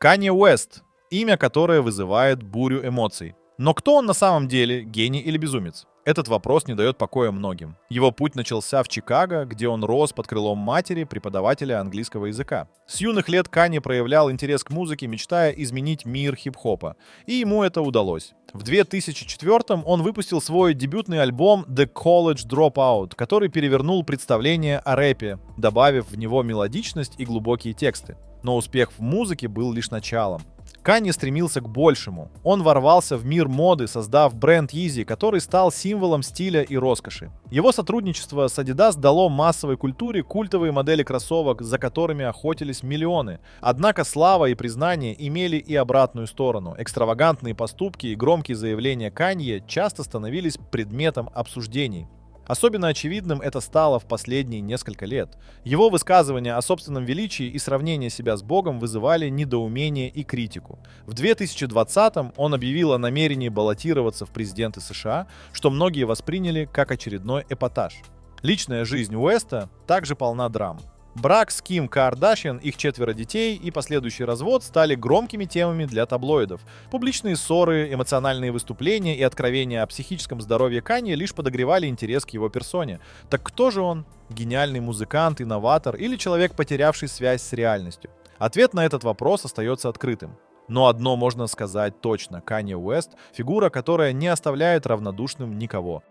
Канье Уэст – имя, которое вызывает бурю эмоций. Но кто он на самом деле, гений или безумец? Этот вопрос не дает покоя многим. Его путь начался в Чикаго, где он рос под крылом матери, преподавателя английского языка. С юных лет Канье проявлял интерес к музыке, мечтая изменить мир хип-хопа. И ему это удалось. В 2004-м он выпустил свой дебютный альбом The College Dropout, который перевернул представление о рэпе, добавив в него мелодичность и глубокие тексты. Но успех в музыке был лишь началом. Канье стремился к большему. Он ворвался в мир моды, создав бренд Yeezy, который стал символом стиля и роскоши. Его сотрудничество с Adidas дало массовой культуре культовые модели кроссовок, за которыми охотились миллионы. Однако слава и признание имели и обратную сторону. Экстравагантные поступки и громкие заявления Канье часто становились предметом обсуждений. Особенно очевидным это стало в последние несколько лет. Его высказывания о собственном величии и сравнение себя с Богом вызывали недоумение и критику. В 2020-м он объявил о намерении баллотироваться в президенты США, что многие восприняли как очередной эпатаж. Личная жизнь Уэста также полна драм. Брак с Ким Кардашьян, их 4 детей и последующий развод стали громкими темами для таблоидов. Публичные ссоры, эмоциональные выступления и откровения о психическом здоровье Канье лишь подогревали интерес к его персоне. Так кто же он? Гениальный музыкант, инноватор или человек, потерявший связь с реальностью? Ответ на этот вопрос остается открытым. Но одно можно сказать точно: Канье Уэст – фигура, которая не оставляет равнодушным никого.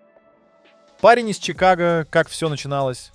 Парень из Чикаго, как все начиналось?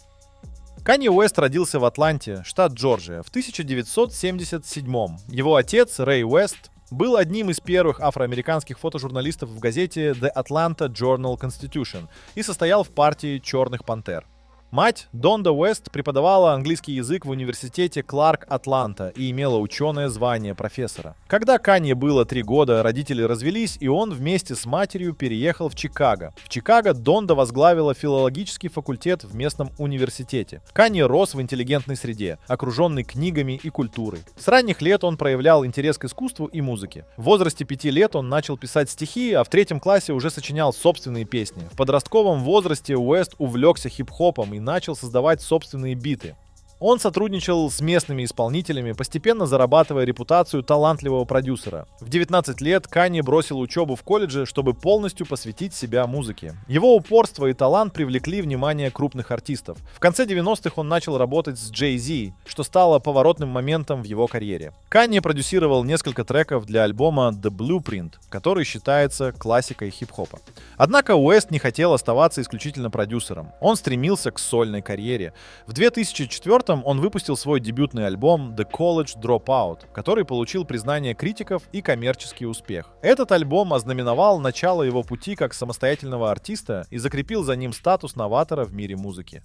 Канье Уэст родился в Атланте, штат Джорджия, в 1977-м. Его отец, Рэй Уэст, был одним из первых афроамериканских фотожурналистов в газете The Atlanta Journal-Constitution и состоял в партии «Черных пантер». Мать, Донда Уэст, преподавала английский язык в университете Кларк Атланта и имела ученое звание профессора. Когда Канье было 3 года, родители развелись, и он вместе с матерью переехал в Чикаго. В Чикаго Донда возглавила филологический факультет в местном университете. Канье рос в интеллигентной среде, окруженный книгами и культурой. С ранних лет он проявлял интерес к искусству и музыке. В возрасте 5 лет он начал писать стихи, а в 3 классе уже сочинял собственные песни. В подростковом возрасте Уэст увлекся хип-хопом и начал создавать собственные биты. Он сотрудничал с местными исполнителями, постепенно зарабатывая репутацию талантливого продюсера. В 19 лет Канье бросил учебу в колледже, чтобы полностью посвятить себя музыке. Его упорство и талант привлекли внимание крупных артистов. В конце 90-х он начал работать с Jay-Z, что стало поворотным моментом в его карьере. Канье продюсировал несколько треков для альбома The Blueprint, который считается классикой хип-хопа. Однако Уэст не хотел оставаться исключительно продюсером. Он стремился к сольной карьере. В 2004 он выпустил свой дебютный альбом The College Dropout, который получил признание критиков и коммерческий успех. Этот альбом ознаменовал начало его пути как самостоятельного артиста и закрепил за ним статус новатора в мире музыки.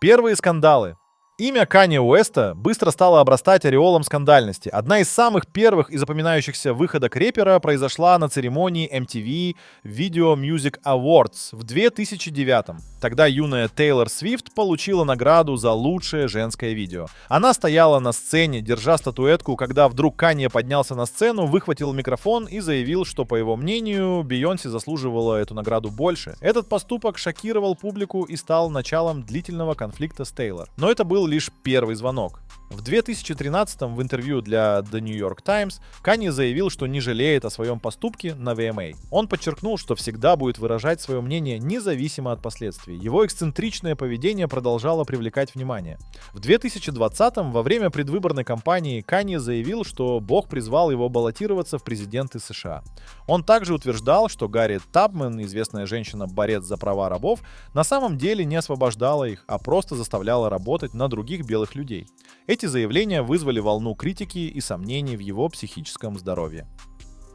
Первые скандалы. Имя Канье Уэста быстро стало обрастать ореолом скандальности. Одна из самых первых и запоминающихся выходок рэпера произошла на церемонии MTV Video Music Awards в 2009-м. Тогда юная Тейлор Свифт получила награду за лучшее женское видео. Она стояла на сцене, держа статуэтку, когда вдруг Канье поднялся на сцену, выхватил микрофон и заявил, что, по его мнению, Бейонсе заслуживала эту награду больше. Этот поступок шокировал публику и стал началом длительного конфликта с Тейлор. Но это был лишь первый звонок. В 2013-м в интервью для The New York Times Канье заявил, что не жалеет о своем поступке на VMA. Он подчеркнул, что всегда будет выражать свое мнение независимо от последствий. Его эксцентричное поведение продолжало привлекать внимание. В 2020-м во время предвыборной кампании Канье заявил, что Бог призвал его баллотироваться в президенты США. Он также утверждал, что Гарриет Тубман, известная женщина-борец за права рабов, на самом деле не освобождала их, а просто заставляла работать на других белых людей. Эти заявления вызвали волну критики и сомнений в его психическом здоровье.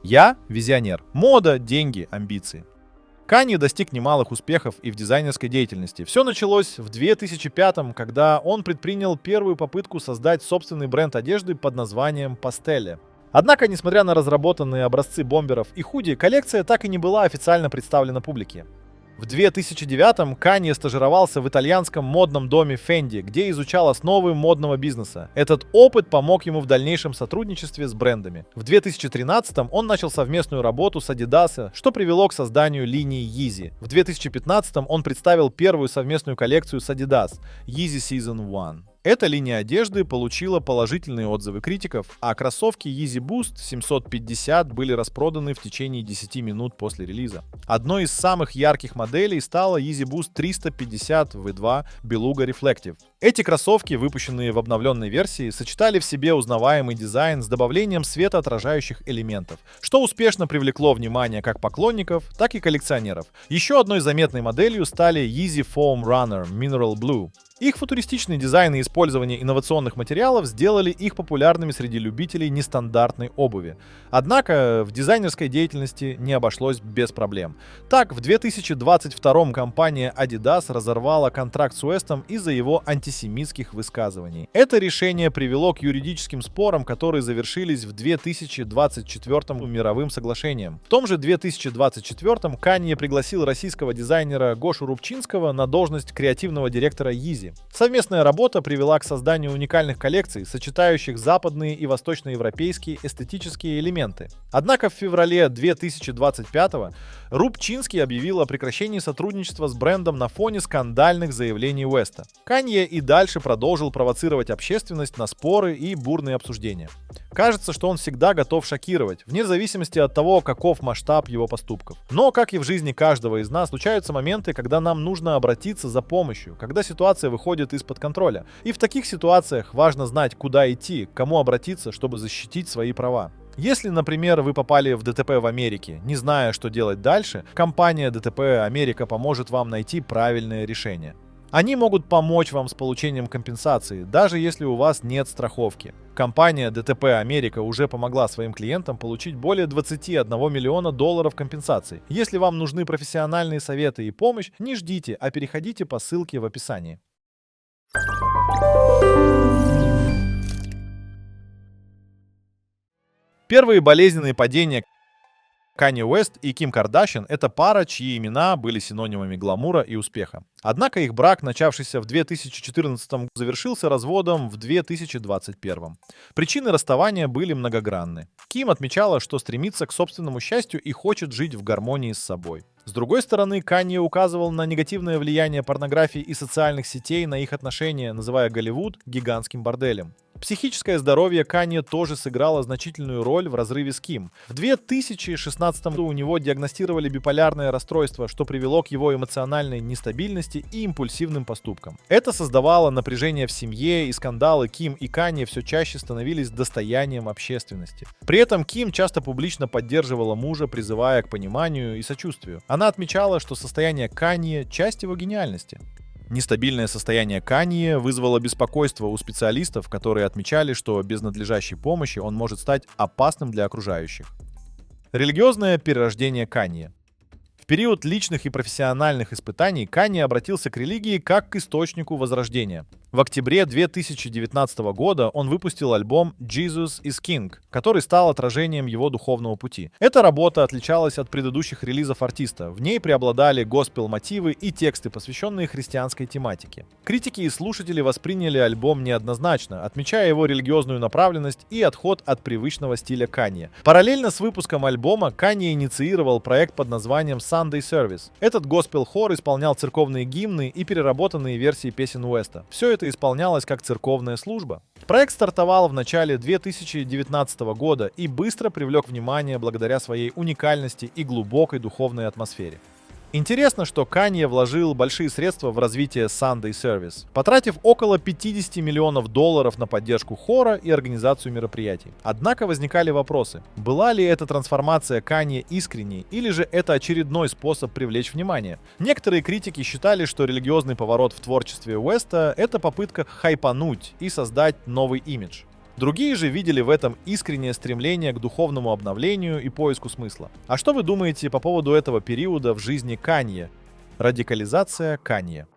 Я – визионер. Мода, деньги, амбиции. Канье достиг немалых успехов и в дизайнерской деятельности. Все началось в 2005-м, когда он предпринял первую попытку создать собственный бренд одежды под названием Пастеле. Однако, несмотря на разработанные образцы бомберов и худи, коллекция так и не была официально представлена публике. В 2009-м Канье стажировался в итальянском модном доме Fendi, где изучал основы модного бизнеса. Этот опыт помог ему в дальнейшем сотрудничестве с брендами. В 2013-м он начал совместную работу с Adidas, что привело к созданию линии Yeezy. В 2015-м он представил первую совместную коллекцию с Adidas – Yeezy Season 1. Эта линия одежды получила положительные отзывы критиков, а кроссовки Yeezy Boost 750 были распроданы в течение 10 минут после релиза. Одной из самых ярких моделей стала Yeezy Boost 350 V2 Beluga Reflective. Эти кроссовки, выпущенные в обновленной версии, сочетали в себе узнаваемый дизайн с добавлением светоотражающих элементов, что успешно привлекло внимание как поклонников, так и коллекционеров. Еще одной заметной моделью стали Yeezy Foam Runner Mineral Blue. Их футуристичный дизайн и использование инновационных материалов сделали их популярными среди любителей нестандартной обуви. Однако в дизайнерской деятельности не обошлось без проблем. Так, в 2022 компания Adidas разорвала контракт с Уэстом из-за его антисемитских высказываний. Это решение привело к юридическим спорам, которые завершились в 2024 мировым соглашением. В том же 2024 Канье пригласил российского дизайнера Гошу Рубчинского на должность креативного директора Yeezy. Совместная работа привела к созданию уникальных коллекций, сочетающих западные и восточноевропейские эстетические элементы. Однако в феврале 2025 Рубчинский объявил о прекращении сотрудничества с брендом на фоне скандальных заявлений Уэста. Канье и дальше продолжил провоцировать общественность на споры и бурные обсуждения. Кажется, что он всегда готов шокировать, вне зависимости от того, каков масштаб его поступков. Но, как и в жизни каждого из нас, случаются моменты, когда нам нужно обратиться за помощью, когда ситуация выходит из-под контроля. И в таких ситуациях важно знать, куда идти, к кому обратиться, чтобы защитить свои права. Если, например, вы попали в ДТП в Америке, не зная, что делать дальше, компания ДТП Америка поможет вам найти правильное решение. Они могут помочь вам с получением компенсации, даже если у вас нет страховки. Компания ДТП Америка уже помогла своим клиентам получить более 21 миллиона долларов компенсаций. Если вам нужны профессиональные советы и помощь, не ждите, а переходите по ссылке в описании. Первые болезненные падения Канье Уэст и Ким Кардашьян — это пара, чьи имена были синонимами гламура и успеха. Однако их брак, начавшийся в 2014 завершился разводом в 2021. Причины расставания были многогранны. Ким отмечала, что стремится к собственному счастью и хочет жить в гармонии с собой. С другой стороны, Канье указывал на негативное влияние порнографии и социальных сетей на их отношения, называя Голливуд гигантским борделем. Психическое здоровье Канье тоже сыграло значительную роль в разрыве с Ким. В 2016 году у него диагностировали биполярное расстройство, что привело к его эмоциональной нестабильности и импульсивным поступкам. Это создавало напряжение в семье, и скандалы Ким и Канье все чаще становились достоянием общественности. При этом Ким часто публично поддерживала мужа, призывая к пониманию и сочувствию. Она отмечала, что состояние Канье — часть его гениальности. Нестабильное состояние Канье вызвало беспокойство у специалистов, которые отмечали, что без надлежащей помощи он может стать опасным для окружающих. Религиозное перерождение Канье. В период личных и профессиональных испытаний Канье обратился к религии как к источнику возрождения. В октябре 2019 года он выпустил альбом «Jesus is King», который стал отражением его духовного пути. Эта работа отличалась от предыдущих релизов артиста. В ней преобладали госпел-мотивы и тексты, посвященные христианской тематике. Критики и слушатели восприняли альбом неоднозначно, отмечая его религиозную направленность и отход от привычного стиля Канье. Параллельно с выпуском альбома Канье инициировал проект под названием Sunday Service. Этот госпел-хор исполнял церковные гимны и переработанные версии песен Уэста. Все это исполнялось как церковная служба. Проект стартовал в начале 2019 года и быстро привлек внимание благодаря своей уникальности и глубокой духовной атмосфере. Интересно, что Канье вложил большие средства в развитие Sunday Service, потратив около 50 миллионов долларов на поддержку хора и организацию мероприятий. Однако возникали вопросы: была ли эта трансформация Канье искренней, или же это очередной способ привлечь внимание? Некоторые критики считали, что религиозный поворот в творчестве Уэста — это попытка хайпануть и создать новый имидж. Другие же видели в этом искреннее стремление к духовному обновлению и поиску смысла. А что вы думаете по поводу этого периода в жизни Канье? Радикализация Канье.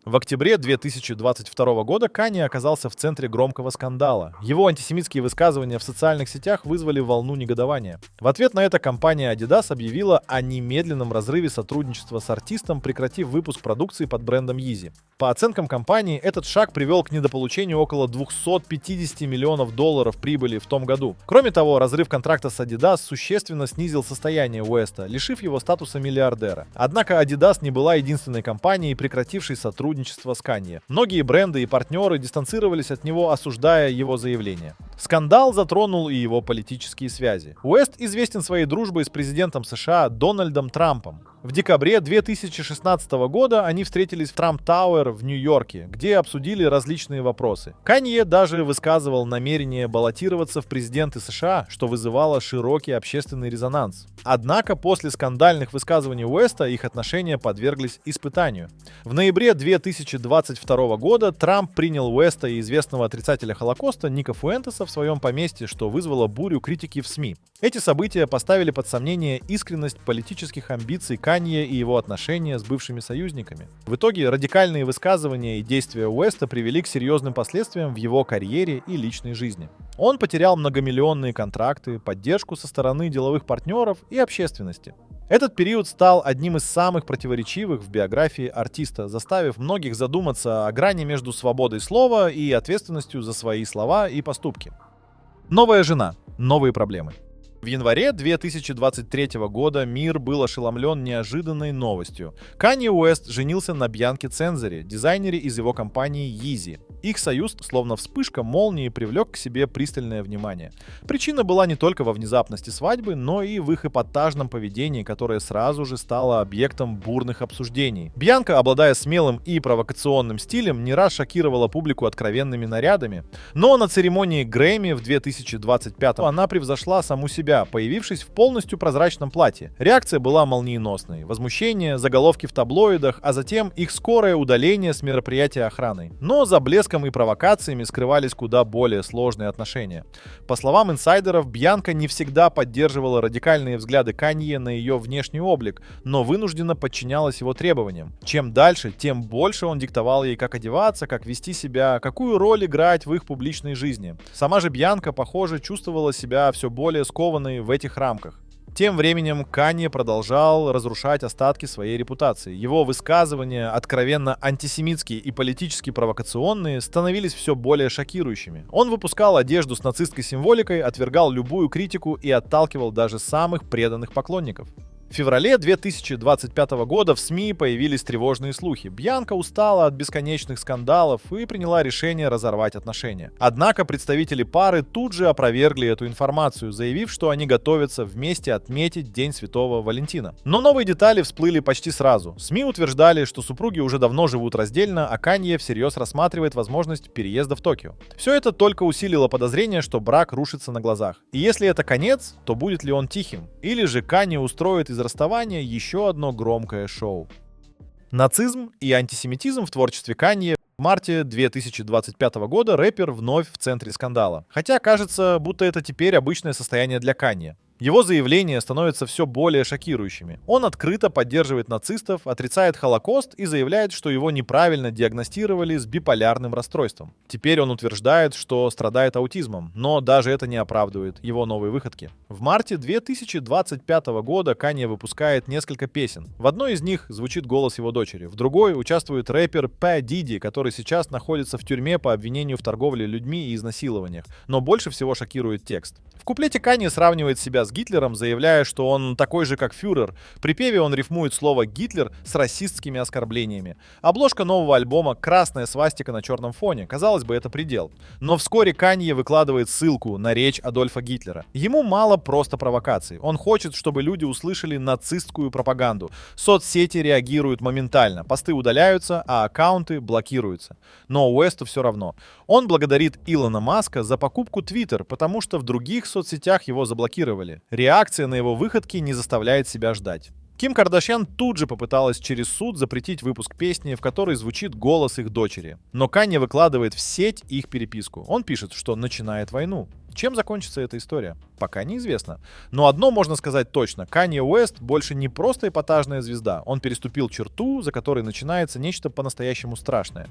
В октябре 2022 года Канье оказался в центре громкого скандала. Его антисемитские высказывания в социальных сетях вызвали волну негодования. В ответ на это компания Adidas объявила о немедленном разрыве сотрудничества с артистом, прекратив выпуск продукции под брендом Yeezy. По оценкам компании, этот шаг привел к недополучению около 250 миллионов долларов прибыли в том году. Кроме того, разрыв контракта с Adidas существенно снизил состояние Уэста, лишив его статуса миллиардера. Однако Adidas не была единственной компанией, прекратившей сотрудничество сотрудничества с Канье. Многие бренды и партнеры дистанцировались от него, осуждая его заявления. Скандал затронул и его политические связи. Уэст известен своей дружбой с президентом США Дональдом Трампом. В декабре 2016 года они встретились в Трамп Тауэр в Нью-Йорке, где обсудили различные вопросы. Канье даже высказывал намерение баллотироваться в президенты США, что вызывало широкий общественный резонанс. Однако после скандальных высказываний Уэста их отношения подверглись испытанию. В ноябре 2022 года Трамп принял Уэста и известного отрицателя Холокоста Ника Фуэнтеса в своем поместье, что вызвало бурю критики в СМИ. Эти события поставили под сомнение искренность политических амбиций Канье и его отношения с бывшими союзниками. В итоге радикальные высказывания и действия Уэста привели к серьезным последствиям в его карьере и личной жизни. Он потерял многомиллионные контракты, поддержку со стороны деловых партнеров и общественности. Этот период стал одним из самых противоречивых в биографии артиста, заставив многих задуматься о грани между свободой слова и ответственностью за свои слова и поступки. Новая жена. Новые проблемы. В январе 2023 года мир был ошеломлен неожиданной новостью. Канье Уэст женился на Бьянке Цензере, дизайнере из его компании Yeezy. Их союз, словно вспышка молнии, привлек к себе пристальное внимание. Причина была не только во внезапности свадьбы, но и в их эпатажном поведении, которое сразу же стало объектом бурных обсуждений. Бьянка, обладая смелым и провокационным стилем, не раз шокировала публику откровенными нарядами. Но на церемонии Грэмми в 2025 она превзошла саму себя, появившись в полностью прозрачном платье. Реакция была молниеносной. Возмущение, заголовки в таблоидах, а затем их скорое удаление с мероприятия охраной. Но за блеском и провокациями скрывались куда более сложные отношения. По словам инсайдеров, Бьянка не всегда поддерживала радикальные взгляды Канье на ее внешний облик, но вынужденно подчинялась его требованиям. Чем дальше, тем больше он диктовал ей, как одеваться, как вести себя, какую роль играть в их публичной жизни. Сама же Бьянка, похоже, чувствовала себя все более скованной в этих рамках. Тем временем Канье продолжал разрушать остатки своей репутации. Его высказывания, откровенно антисемитские и политически провокационные, становились все более шокирующими. Он выпускал одежду с нацистской символикой, отвергал любую критику и отталкивал даже самых преданных поклонников. В феврале 2025 года в СМИ появились тревожные слухи. Бьянка устала от бесконечных скандалов и приняла решение разорвать отношения. Однако представители пары тут же опровергли эту информацию, заявив, что они готовятся вместе отметить День Святого Валентина. Но новые детали всплыли почти сразу. СМИ утверждали, что супруги уже давно живут раздельно, а Канье всерьез рассматривает возможность переезда в Токио. Все это только усилило подозрение, что брак рушится на глазах. И если это конец, то будет ли он тихим? Или же Канье устроит из расставания еще одно громкое шоу. Нацизм и антисемитизм в творчестве Канье. В марте 2025 года рэпер вновь в центре скандала. Хотя кажется, будто это теперь обычное состояние для Канье. Его заявления становятся все более шокирующими. Он открыто поддерживает нацистов, отрицает Холокост и заявляет, что его неправильно диагностировали с биполярным расстройством. Теперь он утверждает, что страдает аутизмом, но даже это не оправдывает его новые выходки. В марте 2025 года Канье выпускает несколько песен. В одной из них звучит голос его дочери, в другой участвует рэпер P. Diddy, который сейчас находится в тюрьме по обвинению в торговле людьми и изнасилованиях, но больше всего шокирует текст. В куплете Канье сравнивает себя с Гитлером, заявляя, что он такой же, как фюрер. В припеве он рифмует слово «Гитлер» с расистскими оскорблениями. Обложка нового альбома — красная свастика на черном фоне. Казалось бы, это предел. Но вскоре Канье выкладывает ссылку на речь Адольфа Гитлера. Ему мало просто провокаций. Он хочет, чтобы люди услышали нацистскую пропаганду. Соцсети реагируют моментально. Посты удаляются, а аккаунты блокируются. Но Уэсту все равно. Он благодарит Илона Маска за покупку Twitter, потому что в других соцсетях его заблокировали. Реакция на его выходки не заставляет себя ждать. Ким Кардашьян тут же попыталась через суд запретить выпуск песни, в которой звучит голос их дочери. Но Канье выкладывает в сеть их переписку. Он пишет, что начинает войну. Чем закончится эта история? Пока неизвестно. Но одно можно сказать точно. Канье Уэст больше не просто эпатажная звезда. Он переступил черту, за которой начинается нечто по-настоящему страшное.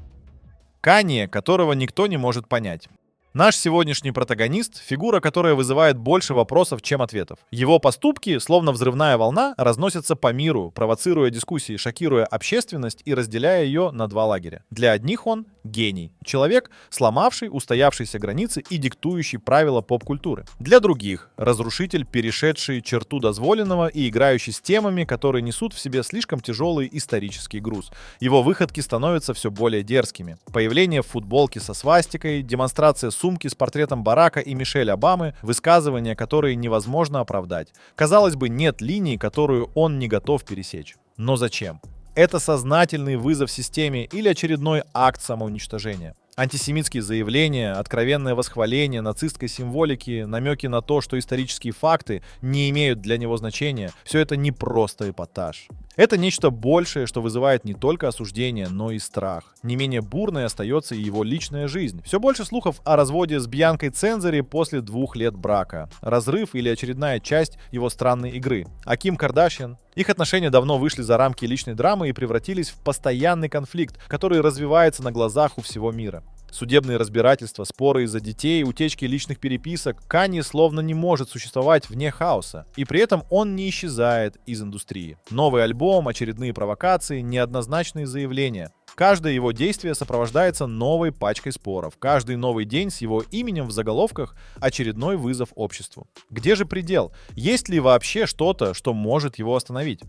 Канье, которого никто не может понять. Наш сегодняшний протагонист — фигура, которая вызывает больше вопросов, чем ответов. Его поступки, словно взрывная волна, разносятся по миру, провоцируя дискуссии, шокируя общественность и разделяя ее на два лагеря. Для одних он — гений. Человек, сломавший устоявшиеся границы и диктующий правила поп-культуры. Для других — разрушитель, перешедший черту дозволенного и играющий с темами, которые несут в себе слишком тяжелый исторический груз. Его выходки становятся все более дерзкими. Появление в футболке со свастикой, демонстрация сумки с портретом Барака и Мишель Обамы, высказывания, которые невозможно оправдать. Казалось бы, нет линии, которую он не готов пересечь. Но зачем? Это сознательный вызов системе или очередной акт самоуничтожения? Антисемитские заявления, откровенное восхваление нацистской символики, намеки на то, что исторические факты не имеют для него значения — все это не просто эпатаж. Это нечто большее, что вызывает не только осуждение, но и страх. Не менее бурной остается и его личная жизнь. Все больше слухов о разводе с Бьянкой Цензери после 2 лет брака. Разрыв или очередная часть его странной игры. А Ким Кардашьян? Их отношения давно вышли за рамки личной драмы и превратились в постоянный конфликт, который развивается на глазах у всего мира. Судебные разбирательства, споры из-за детей, утечки личных переписок. Канье словно не может существовать вне хаоса. И при этом он не исчезает из индустрии. Новый альбом, очередные провокации, неоднозначные заявления. Каждое его действие сопровождается новой пачкой споров. Каждый новый день с его именем в заголовках — очередной вызов обществу. Где же предел? Есть ли вообще что-то, что может его остановить?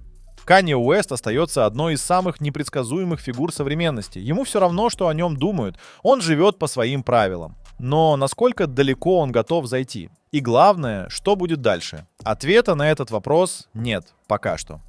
Канье Уэст остается одной из самых непредсказуемых фигур современности. Ему все равно, что о нем думают. Он живет по своим правилам. Но насколько далеко он готов зайти? И главное, что будет дальше? Ответа на этот вопрос нет пока что.